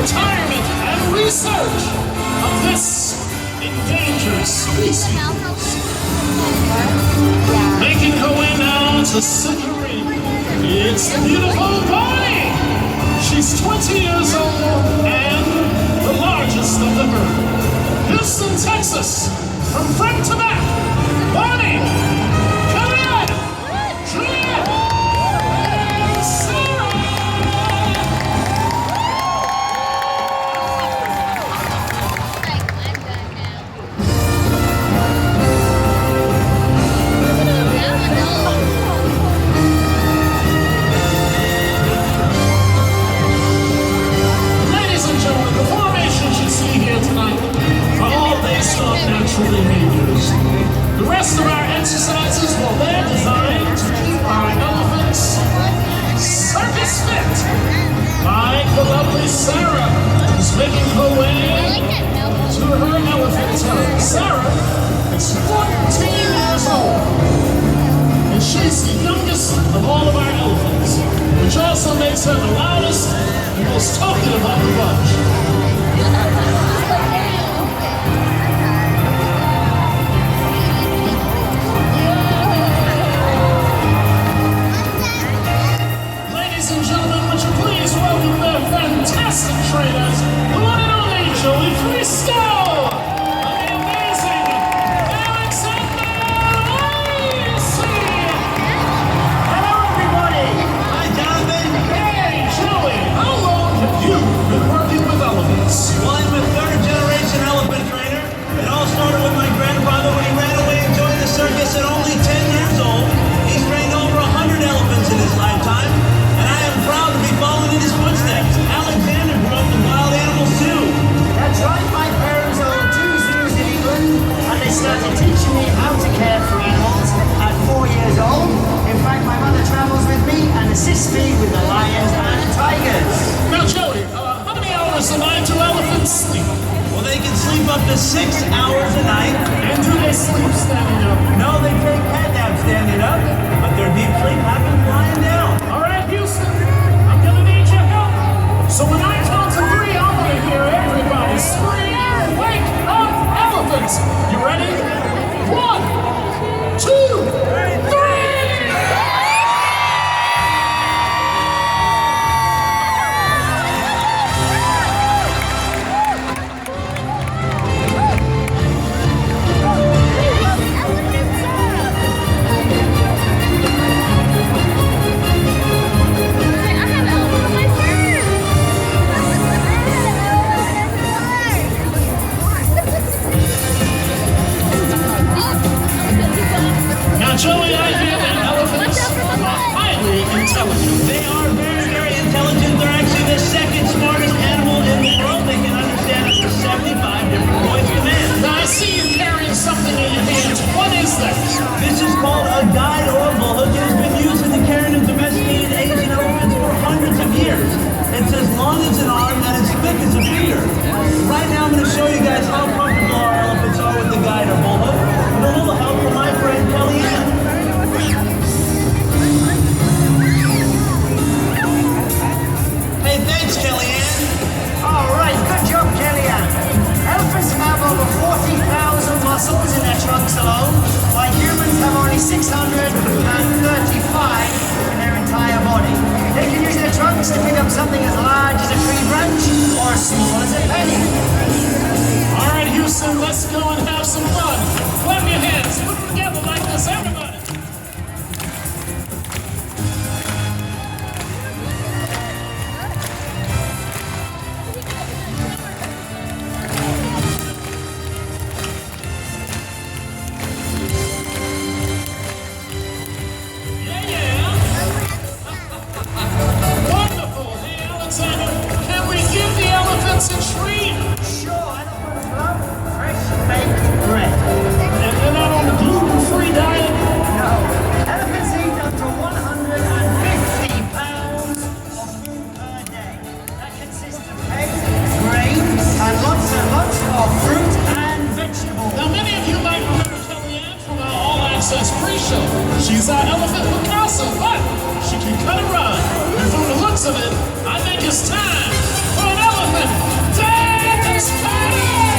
retirement, and research of this endangered species. Making her way now to Circus. It's the beautiful Bonnie! She's 20 years old and the largest of the herd. Houston, Texas, from front to back, Bonnie! Come in! Juliet! And Sarah! Ladies and gentlemen, the formations you see here tonight are all based on natural behaviors. The rest of our exercises, well, they're designed to keep our elephants circus fit. Like the lovely Sarah, who's making her way to her elephant herd. Sarah is 14 years old, and she's the youngest of all of our elephants, which also makes her the loudest and most talkative of the bunch. Ladies and gentlemen, would you please welcome the fantastic trainers, the one and only Joey Frisco, and the amazing Alexander Lacey. Hello, everybody. Hi, Jonathan. Hey, Joey, how long have you been working with elephants? Well, I'm a third-generation elephant trainer. It all started with my grandfather when he ran away and joined the circus at only 10 years old. He's trained over 100 elephants in his lifetime, and I am proud to be following in his footsteps. Alexander grew up in wild animals too. That's right, my parents owned 2 zoos in England, and they started teaching me how to care for animals at 4 years old. In fact, my mother travels with me and assists me with the lions and tigers. Now, Joey, how many hours a night do elephants sleep? Well, they can sleep up to 6 hours a night. And do they sleep standing up? No, they take cat naps standing up, but their deep sleep happens lying down. All right, Houston, I'm gonna need your help. So when I count to 3, I want to hear everybody scream, "Wake up, elephants!" You ready? 1, 2, 3! Now, Joey, I hear that elephant intelligent. They are very, very intelligent. They're actually the second smartest animal in the world. They can understand up to 75 different voice commands. Now I see you carrying something in your hands. What is that? This is called a guide or bullock. It has been used in the carrying of domesticated Asian elephants for hundreds of years. It's as long as an arm and as thick as a finger. Right now I'm going to show you guys how comfortable our elephants are with the guide or bullock. With a little help from my friend Kellyanne. Hey, thanks, Kellyanne. All right, good job, Kellyanne. Elephants have over 40,000 muscles in their trunks alone, while humans have only 635 in their entire body. They can use their trunks to pick up something as large as a tree branch or as small as a penny. All right, Houston, let's go and have some fun. Clap your hands. Put them together like this, everybody. Wonderful. Hey, Alexander, can we give the elephants a treat? Sure, I don't want to love fresh baked bread. And they're not on the gluten-free diet? No. Elephants eat up to 150 pounds of food per day. That consists of hay, grain, and lots of fruit and vegetables. Now, many of you might remember Kellyanne from our All-Access pre-show. She's our elephant Picasso, but she can cut and run. And from the looks of it, I think it's time for an elephant dance party!